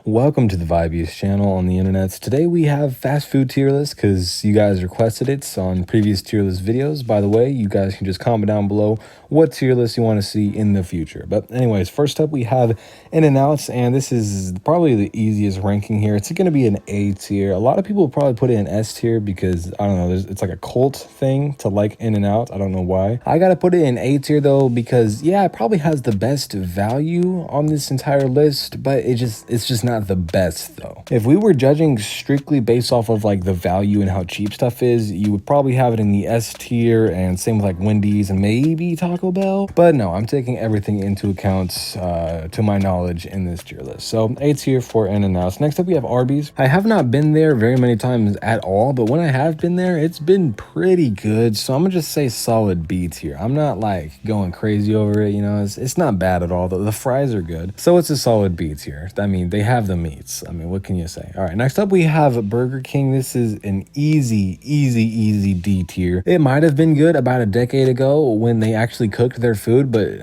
Welcome to the Vibeserver channel on the internet. Today we have fast food tier list because you guys requested it on previous tier list videos. By the way, you guys can just comment down below what tier list you want to see in the future. But anyways, first up we have In-N-Outs, and this is probably the easiest ranking here. It's going to be an A tier. A lot of people probably put it in S tier because I don't know, it's like a cult thing to like In-N-Out. I don't know why. I got to put it in A tier though because yeah, it probably has the best value on this entire list, but it's just not the best though. If we were judging strictly based off of like the value and how cheap stuff is, you would probably have it in the S tier, and same with like Wendy's and maybe Taco Bell. But no, I'm taking everything into account to my knowledge in this tier list. So A tier for In-N-Outs. Next up we have Arby's. I have not been there very many times at all, but when I have been there, it's been pretty good. So I'm gonna just say solid B tier. I'm not like going crazy over it, you know, it's not bad at all. The fries are good. So it's a solid B tier. I mean, they have the meats. I mean, what can you say? All right, next up we have Burger King. This is an easy D tier. It might have been good about a decade ago when they actually cooked their food, but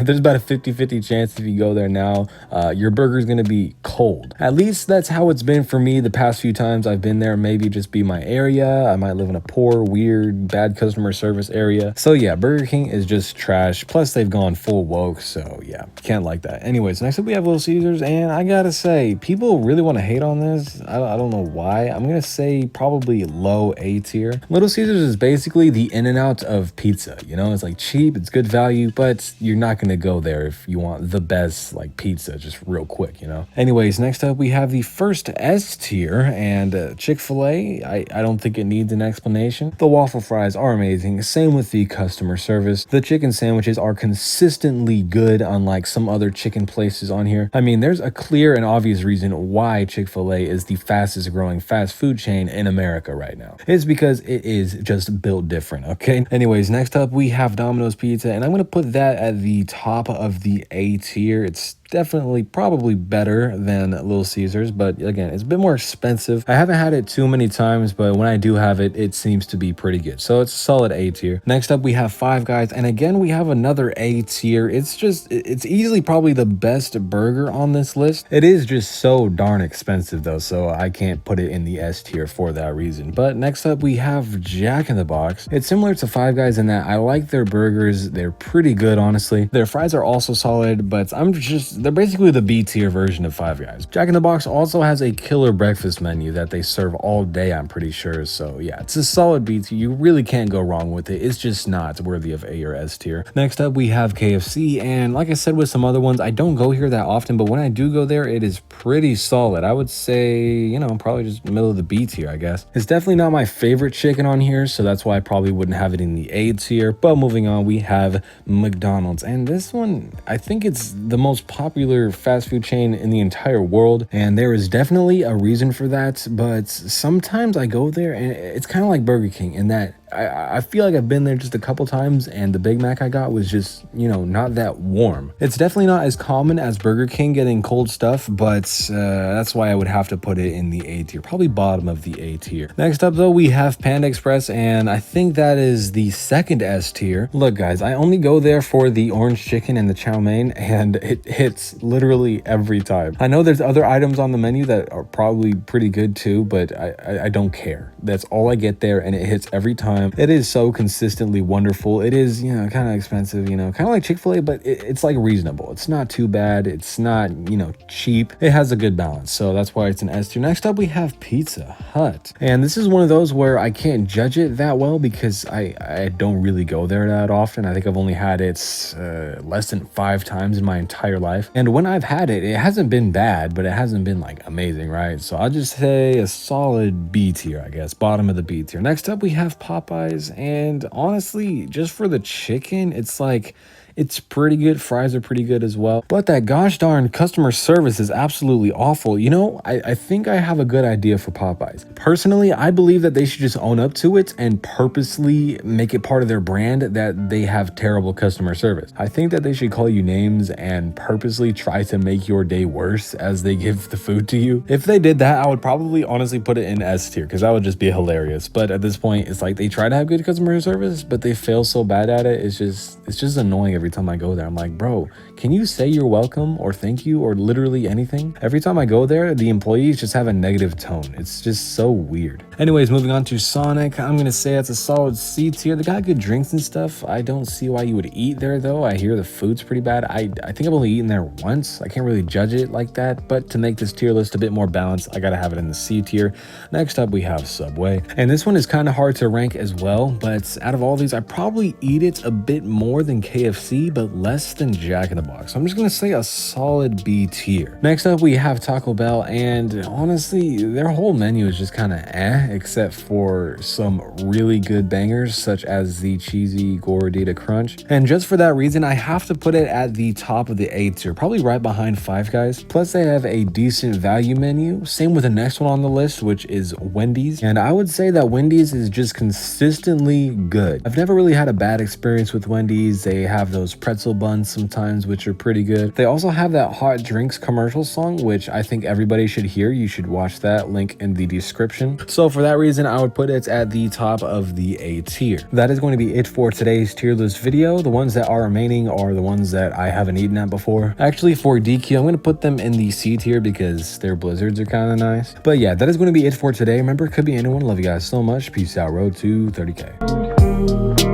there's about a 50-50 chance if you go there now, your burger's gonna be cold. At least that's how it's been for me the past few times I've been there. Maybe just be my area. I might live in a poor, weird, bad customer service area. So yeah, Burger King is just trash. Plus they've gone full woke, so yeah, can't like that. Anyways, next up we have Little Caesars, and I gotta say, people really want to hate on this. I don't know why. I'm gonna say probably low A tier. Little Caesars is basically the In-N-Out of pizza. You know, it's like cheap, it's good value, but you're not gonna go there if you want the best like pizza just real quick, you know. Anyways, next up we have the first S tier, and Chick-Fil-A. I don't think it needs an explanation. The waffle fries are amazing. Same with the customer service. The chicken sandwiches are consistently good, unlike some other chicken places on here. I mean, there's a clear and obvious reason why Chick-Fil-A is the fastest growing fast food chain in America right now. It's because it is just built different, okay? Anyways, next up we have Domino's Pizza, and I'm gonna put that at the top of the A tier. It's definitely probably better than Little Caesars, but again, it's a bit more expensive. I haven't had it too many times, but when I do have it, it seems to be pretty good. So it's a solid A tier. Next up we have Five Guys, and again we have another A tier. It's easily probably the best burger on this list. It is just so darn expensive though, so I can't put it in the S tier for that reason. But next up we have Jack in the Box. It's similar to Five Guys in that I like their burgers. They're pretty good, honestly. Their fries are also solid, but they're basically the B tier version of Five Guys. Jack in the Box also has a killer breakfast menu that they serve all day, I'm pretty sure. So yeah, it's a solid B tier. You really can't go wrong with it. It's just not worthy of A or S tier. Next up we have KFC, and like I said with some other ones, I don't go here that often, but when I do go there, it is pretty solid. I would say, you know, probably just middle of the B tier, I guess. It's definitely not my favorite chicken on here, so that's why I probably wouldn't have it in the A tier. But moving on, we have McDonald's, and this one, I think it's the most popular fast food chain in the entire world, and there is definitely a reason for that. But sometimes I go there and it's kind of like Burger King in that I feel like I've been there just a couple times and the Big Mac I got was just, you know, not that warm. It's definitely not as common as Burger King getting cold stuff, but that's why I would have to put it in the A tier, probably bottom of the A tier. Next up though, we have Panda Express, and I think that is the second S tier. Look guys, I only go there for the orange chicken and the chow mein, and it hits literally every time. I know there's other items on the menu that are probably pretty good too, but I don't care. That's all I get there, and it hits every time. It is so consistently wonderful. It is, you know, kind of expensive, you know, kind of like Chick-Fil-A, but it's like reasonable. It's not too bad. It's not, you know, cheap. It has a good balance, so that's why it's an S tier. Next up we have Pizza Hut, and this is one of those where I can't judge it that well because I don't really go there that often. I think I've only had it less than 5 times in my entire life, and when I've had it, it hasn't been bad, but it hasn't been like amazing, right? So I'll just say a solid B tier, I guess, bottom of the B tier. Next up we have Popeyes, and honestly, just for the chicken, it's like, it's pretty good. Fries are pretty good as well, but that gosh darn customer service is absolutely awful. You know, I think I have a good idea for Popeyes. Personally, I believe that they should just own up to it and purposely make it part of their brand that they have terrible customer service. I think that they should call you names and purposely try to make your day worse as they give the food to you. If they did that, I would probably honestly put it in S tier because that would just be hilarious. But at this point, it's like they try to have good customer service, but they fail so bad at it. It's just annoying every time I go there. I'm like, bro, can you say you're welcome or thank you or literally anything? Every time I go there, the employees just have a negative tone. It's just so weird. Anyways, moving on to Sonic, I'm gonna say it's a solid C tier. They got good drinks and stuff. I don't see why you would eat there though. I hear the food's pretty bad. I think I've only eaten there once. I can't really judge it like that, but to make this tier list a bit more balanced, I gotta have it in the C tier. Next up, we have Subway. And this one is kind of hard to rank as well, but out of all these, I probably eat it a bit more than KFC, but less than Jack in the Box. So I'm just gonna say a solid B tier. Next up, we have Taco Bell, and honestly, their whole menu is just kind of except for some really good bangers, such as the cheesy Gordita Crunch. And just for that reason, I have to put it at the top of the A tier, probably right behind Five Guys. Plus, they have a decent value menu. Same with the next one on the list, which is Wendy's. And I would say that Wendy's is just consistently good. I've never really had a bad experience with Wendy's. They have those pretzel buns sometimes, which are pretty good. They also have that hot drinks commercial song, which I think everybody should hear. You should watch that, link in the description. So for that reason, I would put it at the top of the A tier. That is going to be it for today's tier list video. The ones that are remaining are the ones that I haven't eaten at before. Actually, for DQ, I'm going to put them in the C tier because their blizzards are kind of nice. But yeah, that is going to be it for today. Remember, it could be anyone. Love you guys so much. Peace out. Road to 30K.